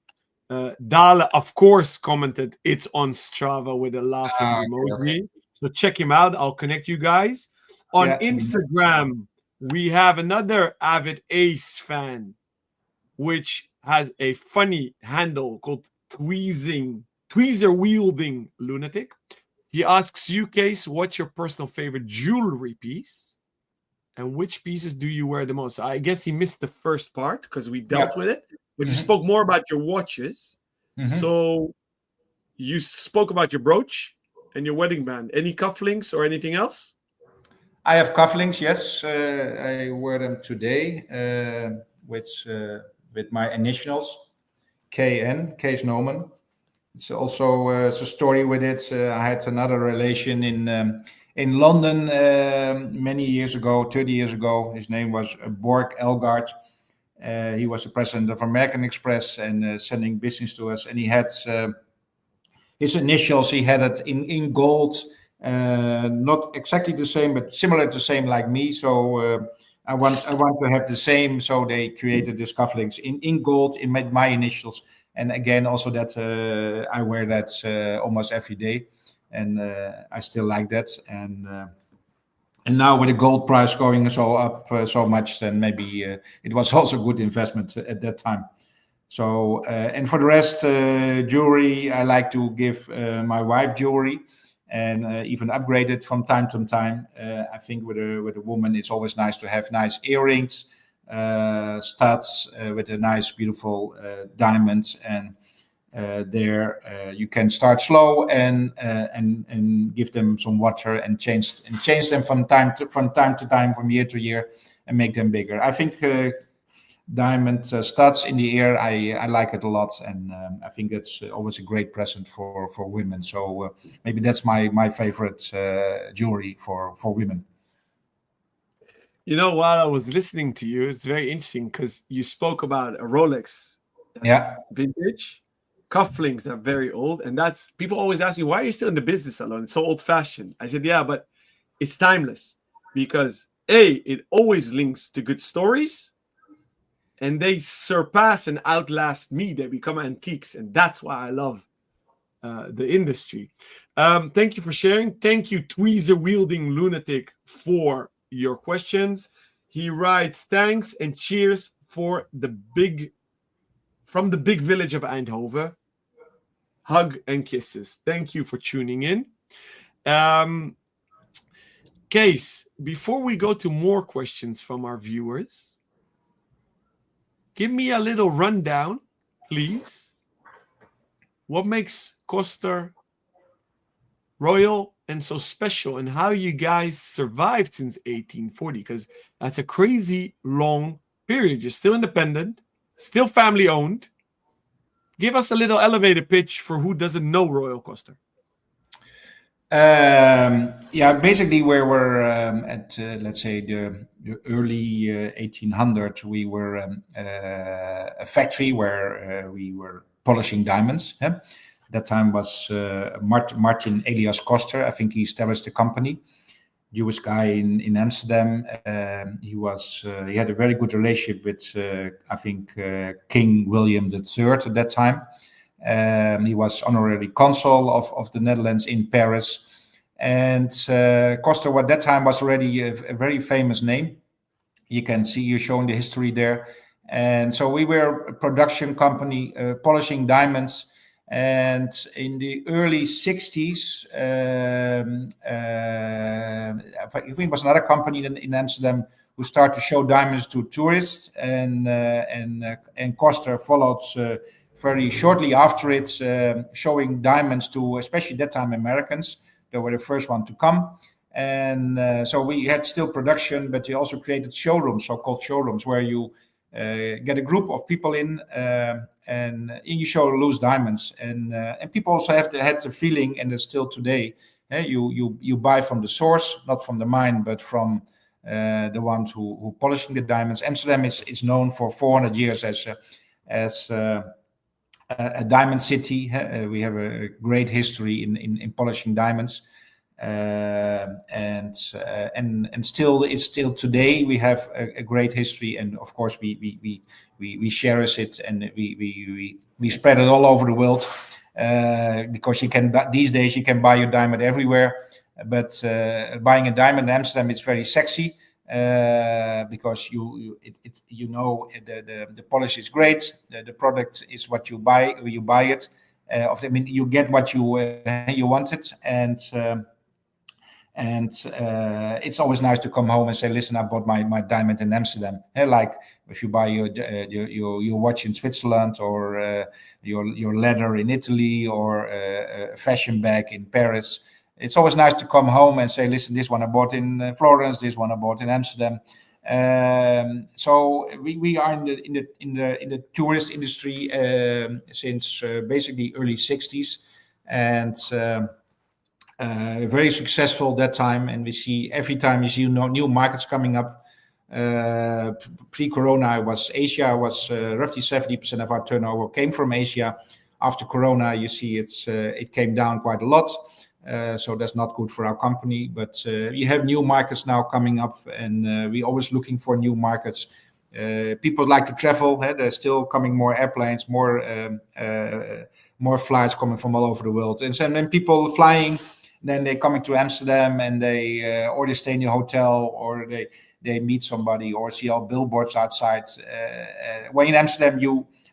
Dale, of course, commented it's on Strava with a laughing emoji. Okay. So check him out. I'll connect you guys. On Instagram, we have another avid Ace fan, which has a funny handle called Tweezer Wielding Lunatic. He asks you, Kees, what's your personal favorite jewelry piece? And which pieces do you wear the most? So I guess he missed the first part because we dealt with it. But you spoke more about your watches. So you spoke about your brooch and your wedding band. Any cufflinks or anything else? I have cufflinks, yes. I wear them today with my initials, KN, Kees Noomen. It's also it's a story with it. I had another relation in London many years ago, 30 years ago. His name was Borg Elgard. He was the president of American Express and sending business to us. And he had his initials. He had it in gold, not exactly the same, but similar to the same like me. So I want to have the same. So they created this cufflinks in gold in my initials. And again, also that I wear that almost every day, and I still like that. And now with the gold price going so up so much, then maybe it was also a good investment at that time. So and for the rest, jewelry, I like to give my wife jewelry, and even upgrade it from time to time. I think with a woman, it's always nice to have nice earrings, studs with a nice, beautiful diamonds, and there you can start slow and give them some water and change them from time to time, from year to year, and make them bigger. I think diamond studs in the ear, I like it a lot, and I think it's always a great present for women. So maybe that's my favorite jewelry for women. You know, while I was listening to you, it's very interesting because you spoke about a Rolex that's Yeah. vintage, cufflinks that are very old, and that's people always ask me, why are you still in the business, Alon? It's so old fashioned. I said, yeah, but it's timeless because it always links to good stories, and they surpass and outlast me. They become antiques, and that's why I love the industry. Thank you for sharing. Thank you, tweezer wielding lunatic, for your questions. He writes, thanks and cheers from the big village of Eindhoven. Hug and kisses. Thank you for tuning in. Kees, before we go to more questions from our viewers, give me a little rundown, please. What makes Koster royal and so special, and how you guys survived since 1840? Because that's a crazy long period. You're still independent, still family owned. Give us a little elevator pitch for who doesn't know Royal Koster. Yeah, basically we were at let's say the early 1800. We were a factory where we were polishing diamonds. That time was Martin Elias Koster. I think he established the company. Jewish guy in Amsterdam. He had a very good relationship with I think King William III at that time. He was honorary consul of the Netherlands in Paris, and Koster at that time was already a very famous name. You can see you showing the history there, and so we were a production company polishing diamonds. And in the early 60s, I think it was another company in Amsterdam who started to show diamonds to tourists, and Koster followed very shortly after it, showing diamonds to, especially that time, Americans. They were the first one to come. And so we had still production, but we also created showrooms, so-called showrooms, where you get a group of people in, and you show loose diamonds. And people also had the feeling, and it's still today, you buy from the source, not from the mine, but from the ones who polishing the diamonds. Amsterdam is known for 400 years as a diamond city. We have a great history in polishing diamonds, and still today we have a great history, and of course we cherish it, and we spread it all over the world, because these days you can buy your diamond everywhere, but buying a diamond in Amsterdam is very sexy. Because the polish is great, the product is what you buy it. You get what you wanted, and And it's always nice to come home and say, listen, I bought my diamond in Amsterdam. Like if you buy your watch in Switzerland, or your leather in Italy, or a fashion bag in Paris. It's always nice to come home and say, listen, this one I bought in Florence, this one I bought in Amsterdam. So we are in the tourist industry since basically early 60s, and very successful that time. And we see every time you see new markets coming up. Pre-Corona, Asia was roughly 70% of our turnover came from Asia. After Corona, you see it came down quite a lot. So that's not good for our company. But we have new markets now coming up, and we're always looking for new markets. People like to travel. There's still coming more airplanes, more flights coming from all over the world. And so then people flying, then they're coming to Amsterdam, and they or they stay in a hotel, or they meet somebody, or see all billboards outside. When in Amsterdam,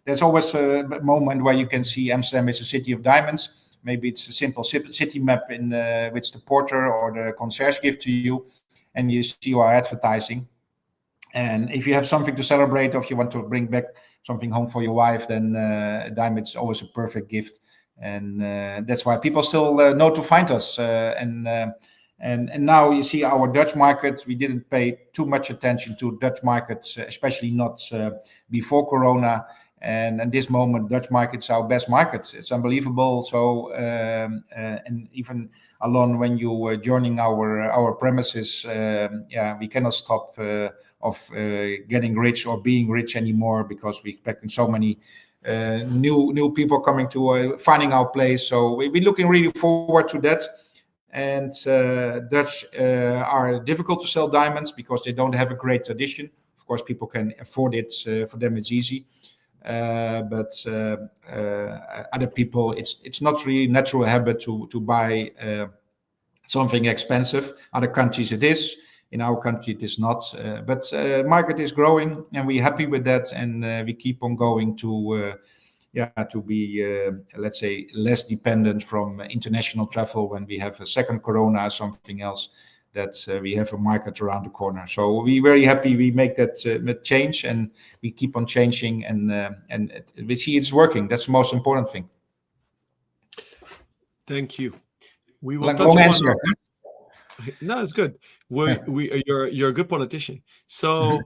there's always a moment where you can see Amsterdam is a city of diamonds. Maybe it's a simple city map in which the porter or the concierge give to you, and you see our advertising. And if you have something to celebrate, or if you want to bring back something home for your wife, then a diamond is always a perfect gift. And that's why people still know to find us. And now you see our Dutch market. We didn't pay too much attention to Dutch markets, especially not before Corona. And at this moment, Dutch market's our best market. It's unbelievable. So, and even Alon, when you were joining our premises, we cannot stop of getting rich or being rich anymore, because we're expecting so many new people coming to finding our place. So we're looking really forward to that. And Dutch are difficult to sell diamonds because they don't have a great tradition. Of course, people can afford it. For them, it's easy. But other people, it's not really natural habit to buy something expensive. Other countries it is. In our country it is not. But market is growing, and we're happy with that, and we keep on going to be let's say less dependent from international travel when we have a second Corona or something else. That we have a market around the corner. So we're very happy we make that change, and we keep on changing, and we see it's working. That's the most important thing. Thank you. We will Long touch answer. No, it's good. You're a good politician. So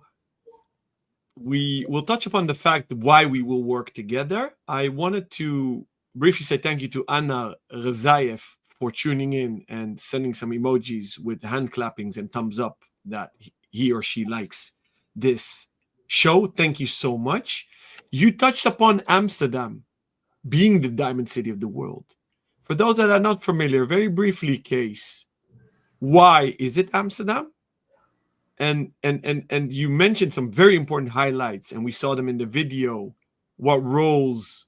we will touch upon the fact why we will work together. I wanted to briefly say thank you to Anna Rezaev for tuning in and sending some emojis with hand clappings and thumbs up that he or she likes this show. Thank you so much. You touched upon Amsterdam being the diamond city of the world. For those that are not familiar, very briefly, Kees, why is it Amsterdam? And you mentioned some very important highlights, and we saw them in the video, what roles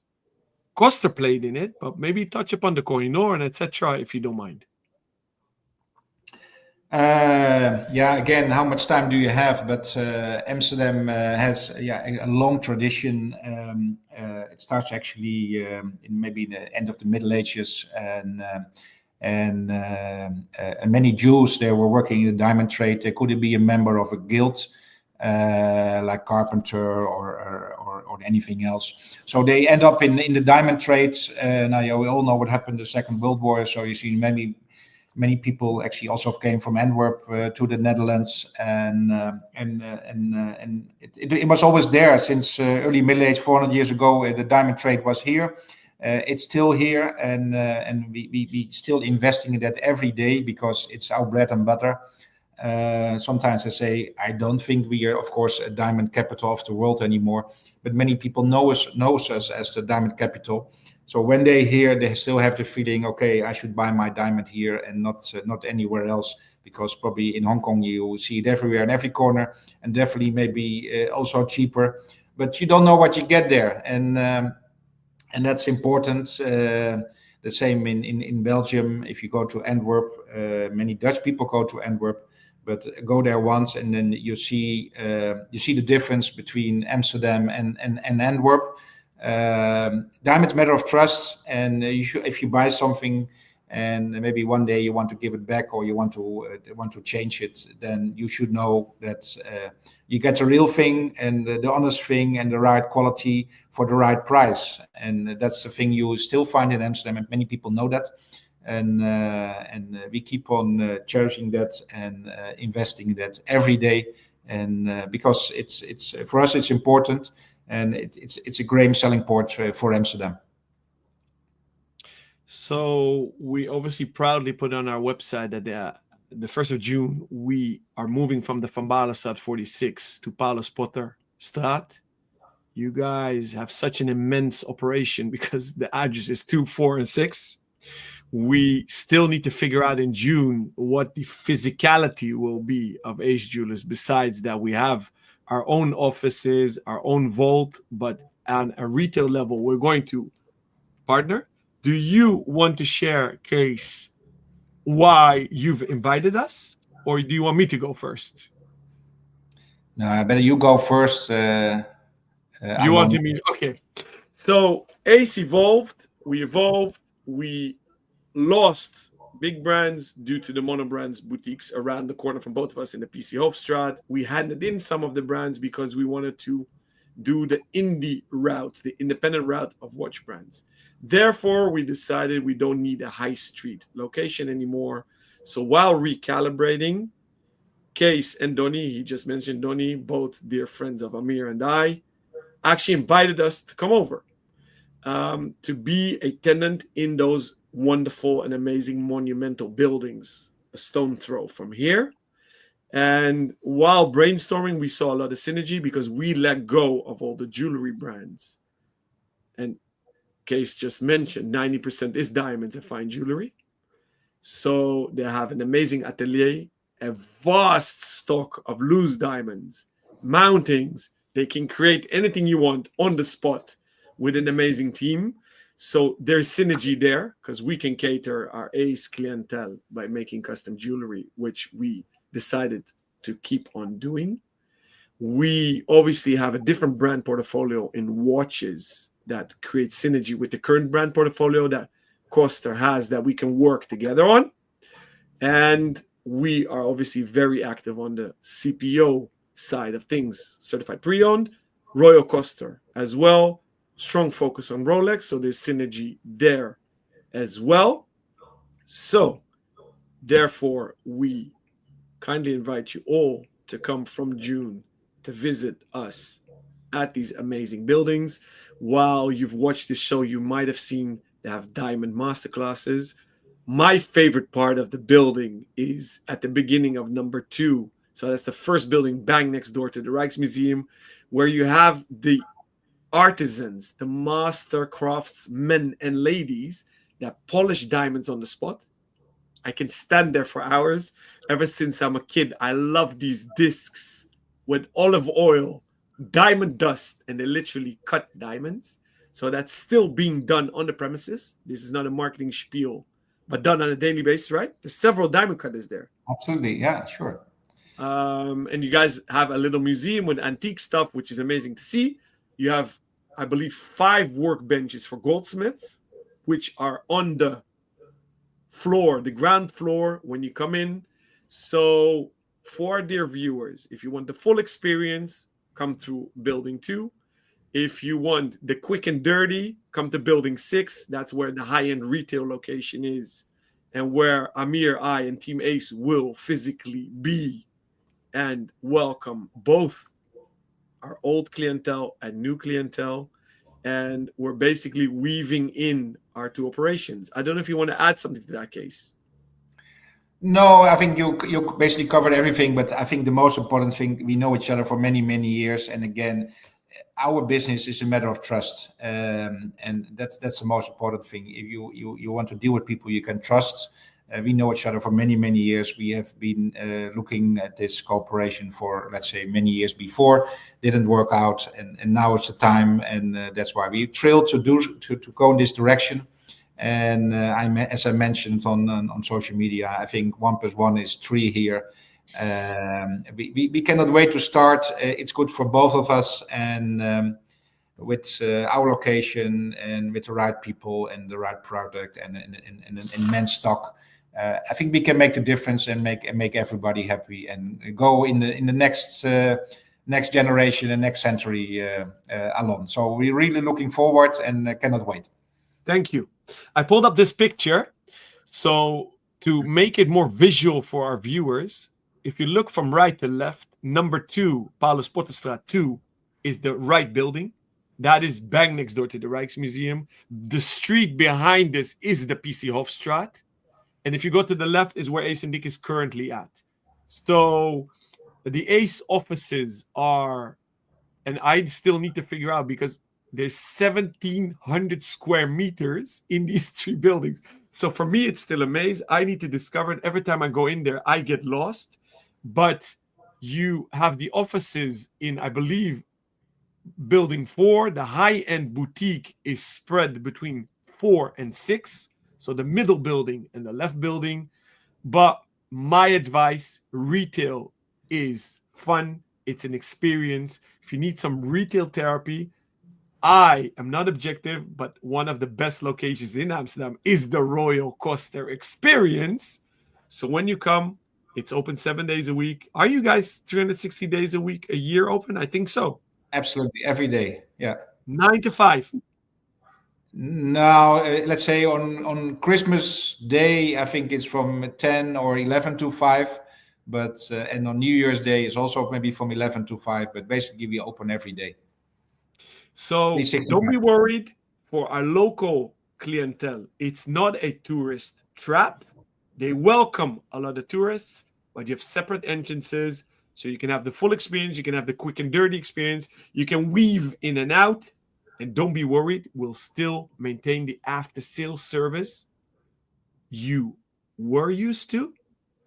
Costa played in it, but maybe touch upon the Koh-i-Noor and etc. if you don't mind. Again, how much time do you have? But Amsterdam has a long tradition. It starts actually in maybe the end of the Middle Ages, and many Jews, they were working in the diamond trade. They couldn't be a member of a guild like carpenter or anything else. So they end up in the diamond trade. Now we all know what happened in the Second World War. So you see many people actually also came from Antwerp to the Netherlands, and it was always there since early Middle Age, 400 years ago. The diamond trade was here. It's still here, and we still investing in that every day because it's our bread and butter. Sometimes I say I don't think we are, of course, a diamond capital of the world anymore, but many people knows us as the diamond capital. So when they hear, they still have the feeling, okay, I should buy my diamond here and not anywhere else, because probably in Hong Kong you see it everywhere in every corner, and definitely maybe also cheaper, but you don't know what you get there, and that's important. The same in Belgium. If you go to Antwerp, many Dutch people go to Antwerp, but go there once and then you see the difference between Amsterdam and Antwerp. Diamond's matter of trust, and if you buy something and maybe one day you want to give it back, or you want to change it, then you should know that you get the real thing, and the honest thing, and the right quality for the right price. And that's the thing you still find in Amsterdam, and many people know that. And we keep on cherishing that and investing in that every day. And because it's for us, it's important, and it's a great selling point for Amsterdam. So we obviously proudly put on our website that the 1st of June, we are moving from the Van Balenstraat 46 to Paulus Potter Straat. You guys have such an immense operation because the address is 2, 4, and 6. We still need to figure out in June what the physicality will be of Ace Jewelers. Besides that, we have our own offices, our own vault, but on a retail level, we're going to partner. Do you want to share, Kees, why you've invited us, or do you want me to go first? No, I better you go first. You want me? Okay. So Ace evolved. We lost big brands due to the monobrands boutiques around the corner from both of us in the PC Hofstraat. We handed in some of the brands because we wanted to do the indie route, the independent route of watch brands. Therefore, we decided we don't need a high street location anymore. So while recalibrating, Kees and Donny, he just mentioned Donny, both dear friends of Amir and I, actually invited us to come over to be a tenant in those wonderful and amazing monumental buildings, a stone throw from here. And while brainstorming, we saw a lot of synergy because we let go of all the jewelry brands. And Kees just mentioned 90% is diamonds and fine jewelry. So they have an amazing atelier, a vast stock of loose diamonds, mountings. They can create anything you want on the spot with an amazing team. So there's synergy there because we can cater our Ace clientele by making custom jewelry, which we decided to keep on doing. We obviously have a different brand portfolio in watches that creates synergy with the current brand portfolio that Koster has that we can work together on. And we are obviously very active on the CPO side of things, certified pre-owned, Royal Koster as well, strong focus on Rolex, so there's synergy there as well. So therefore, we kindly invite you all to come from June to visit us at these amazing buildings. While you've watched this show, you might have seen they have diamond masterclasses. My favorite part of the building is at the beginning of number 2. So that's the first building bang next door to the Rijksmuseum, where you have the artisans, the master craftsmen and ladies that polish diamonds on the spot. I can stand there for hours. Ever since I'm a kid, I love these discs with olive oil, diamond dust, and they literally cut diamonds. So that's still being done on the premises. This is not a marketing spiel, but done on a daily basis, right? There's several diamond cutters there. Absolutely, yeah, sure. And you guys have a little museum with antique stuff, which is amazing to see. You have, I believe, 5 workbenches for goldsmiths, which are on the floor, the ground floor when you come in. So for our dear viewers, if you want the full experience, come through building 2. If you want the quick and dirty, come to building 6. That's where the high-end retail location is and where Amir, I, and Team Ace will physically be and welcome both our old clientele and new clientele. And we're basically weaving in our 2 operations. I don't know if you want to add something to that, Kees. No, I think you basically covered everything. But I think the most important thing, we know each other for many, many years. And again, our business is a matter of trust. And that's the most important thing. If you want to deal with people you can trust. We know each other for many, many years. We have been looking at this cooperation for, let's say, many years before. Didn't work out, and now it's the time, and that's why we're thrilled to go in this direction. And as I mentioned on social media, I think 1 + 1 is 3 here. We cannot wait to start. It's good for both of us, and with our location and with the right people and the right product and immense stock. I think we can make the difference and make everybody happy and go in the next generation and next century, Alon. So we're really looking forward and cannot wait. Thank you. I pulled up this picture. So to make it more visual for our viewers, if you look from right to left, number 2, Paulus Potterstraat 2, is the right building. That is bang next door to the Rijksmuseum. The street behind this is the PC Hofstraat. And if you go to the left is where Ace and Dick is currently at. So the Ace offices are, and I still need to figure out because there's 1,700 square meters in these 3 buildings. So for me, it's still a maze. I need to discover it. Every time I go in there, I get lost. But you have the offices in, I believe, building 4. The high-end boutique is spread between 4 and 6. So the middle building and the left building. But my advice, retail is fun. It's an experience. If you need some retail therapy, I am not objective, but one of the best locations in Amsterdam is the Royal Coaster Experience. So when you come, it's open 7 days a week. Are you guys 360 days a week, a year open? I think so. Absolutely, every day. Yeah. 9 to 5. Now, let's say on Christmas Day, I think it's from 10 or 11 to 5. But and on New Year's Day is also maybe from 11 to 5. But basically, we open every day. So don't be worried for our local clientele. It's not a tourist trap. They welcome a lot of tourists, but you have separate entrances. So you can have the full experience. You can have the quick and dirty experience. You can weave in and out. And don't be worried. We'll still maintain the after-sales service you were used to,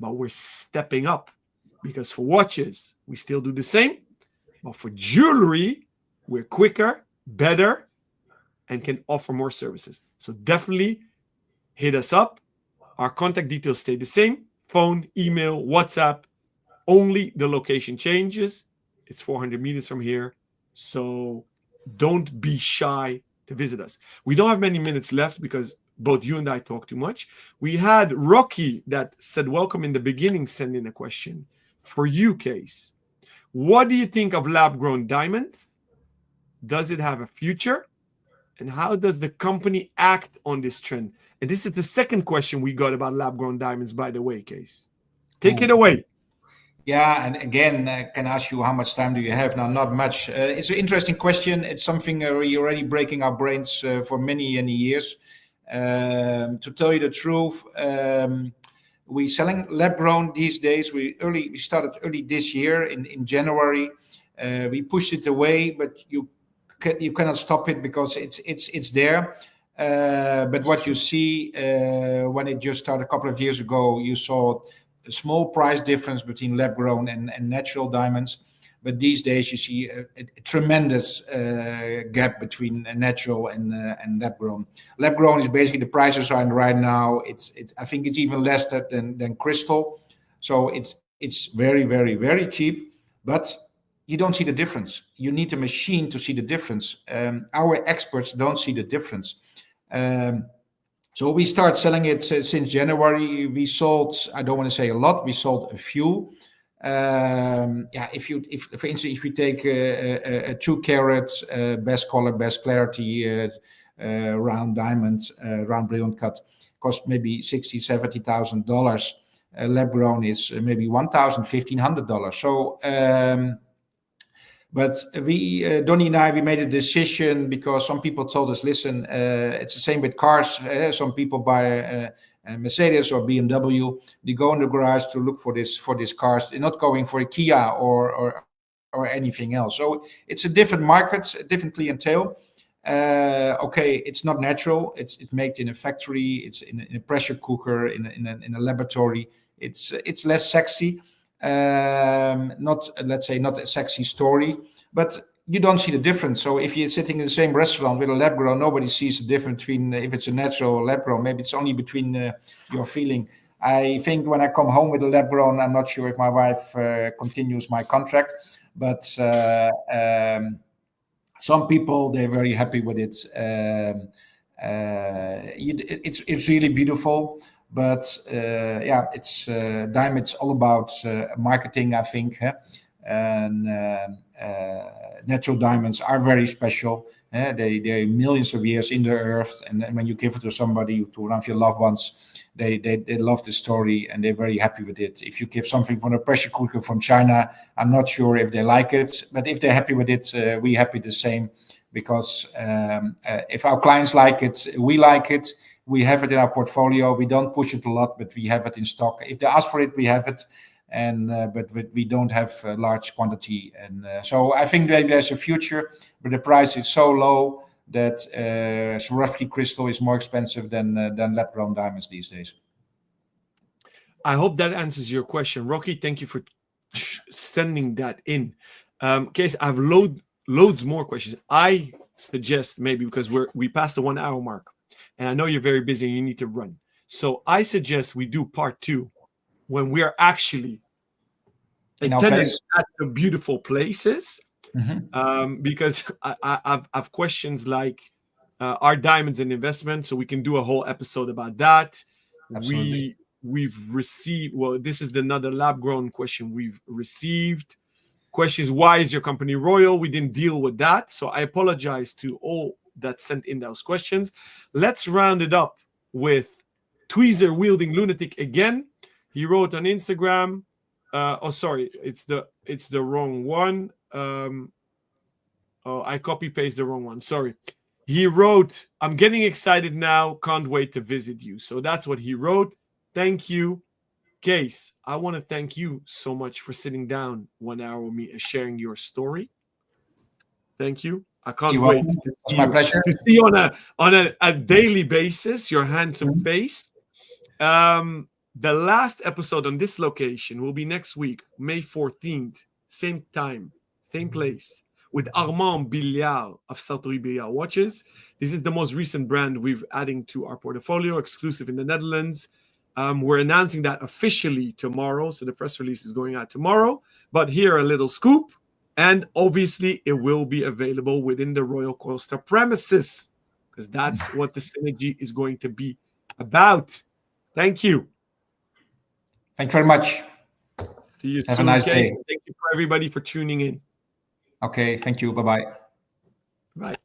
but we're stepping up. Because for watches, we still do the same. But for jewelry, we're quicker, better, and can offer more services. So definitely hit us up. Our contact details stay the same. Phone, email, WhatsApp. Only the location changes. It's 400 meters from here. So don't be shy to visit us. We don't have many minutes left because both you and I talk too much. We had Rocky that said welcome in the beginning send in a question. For you, Kees, what do you think of lab-grown diamonds? Does it have a future? And how does the company act on this trend? And this is the second question we got about lab-grown diamonds, by the way, Kees. Take it away. Yeah, and again, I can ask you how much time do you have now? Not much. It's an interesting question. It's something we're already breaking our brains for many years. To tell you the truth, we're selling lab-grown these days. We started early this year in January. We pushed it away, but you cannot stop it because it's there. But what you see when it just started a couple of years ago, you saw a small price difference between lab-grown and natural diamonds. But these days you see a tremendous gap between natural and lab-grown. Lab-grown is basically the prices are right now. I think it's even less than crystal. So it's very cheap. But you don't see the difference. You need a machine to see the difference. Our experts don't see the difference. So we start selling it since January. We sold, I don't want to say a lot, we sold a few. If for instance, if you take a 2 carat, best color, best clarity, round diamond, round brilliant cut, cost maybe $60,000-$70,000. Lab-grown is maybe $1,000-$1,500. So, but we, Donnie and I, we made a decision because some people told us, listen, it's the same with cars. Some people buy a Mercedes or BMW. They go in the garage to look for this cars. They're not going for a Kia or anything else. So it's a different market, a different clientele. Okay, it's not natural. It's made in a factory. It's in a pressure cooker in a laboratory. It's less sexy. Not, let's say, not a sexy story, but you don't see the difference. So if you're sitting in the same restaurant with a lab grown, nobody sees the difference between if it's a natural or lab grown. Maybe it's only between your feeling. I think when I come home with a lab grown, I'm not sure if my wife continues my contract, but Some people, they're very happy with it. It's really beautiful, but yeah, it's diamonds all about marketing, I think. And natural diamonds are very special. They're millions of years in the earth, and when you give it to somebody, to one of your loved ones, they love the story and they're very happy with it. If you give something from a pressure cooker from China, I'm not sure if they like it, but if they're happy with it, we happy the same. Because if our clients like it, we like it. We have it in our portfolio. We don't push it a lot, but we have it in stock. If they ask for it, we have it, and but we don't have a large quantity. And so I think that there's a future, but the price is so low that Swarovski crystal is more expensive than lab-grown diamonds these days. I hope that answers your question, Rocky. Thank you for sending that in. Kees, I have loads more questions. I suggest maybe, because we passed the 1 hour mark, and I know you're very busy and you need to run. So I suggest we do part 2 when we are actually attending at the beautiful places. Because I've questions like, are diamonds an investment? So we can do a whole episode about that. Absolutely. We've received, well, this is another lab-grown question we've received. Questions, why is your company royal? We didn't deal with that. So I apologize to all that sent in those questions. Let's round it up with tweezer wielding lunatic again. He wrote on Instagram. Oh, sorry, it's the wrong one. Oh, I copy paste the wrong one. Sorry. He wrote, I'm getting excited now. Can't wait to visit you. So that's what he wrote. Thank you. Kees, I want to thank you so much for sitting down 1 hour with me and sharing your story. Thank you. I can't wait to see my pleasure. To see on a daily basis your handsome face. The last episode on this location will be next week, May 14th, same time, same place, with Armand Billiard of Sartori Billiard Watches. This is the most recent brand we've adding to our portfolio, exclusive in the Netherlands. We're announcing that officially tomorrow, so the press release is going out tomorrow. But here a little scoop, and obviously it will be available within the Royal Coaster premises, because that's what the synergy is going to be about. Thank you. Thank you very much. See you Have soon, a nice Kees. day. Thank you for everybody for tuning in. Okay, thank you. Bye-bye. Bye.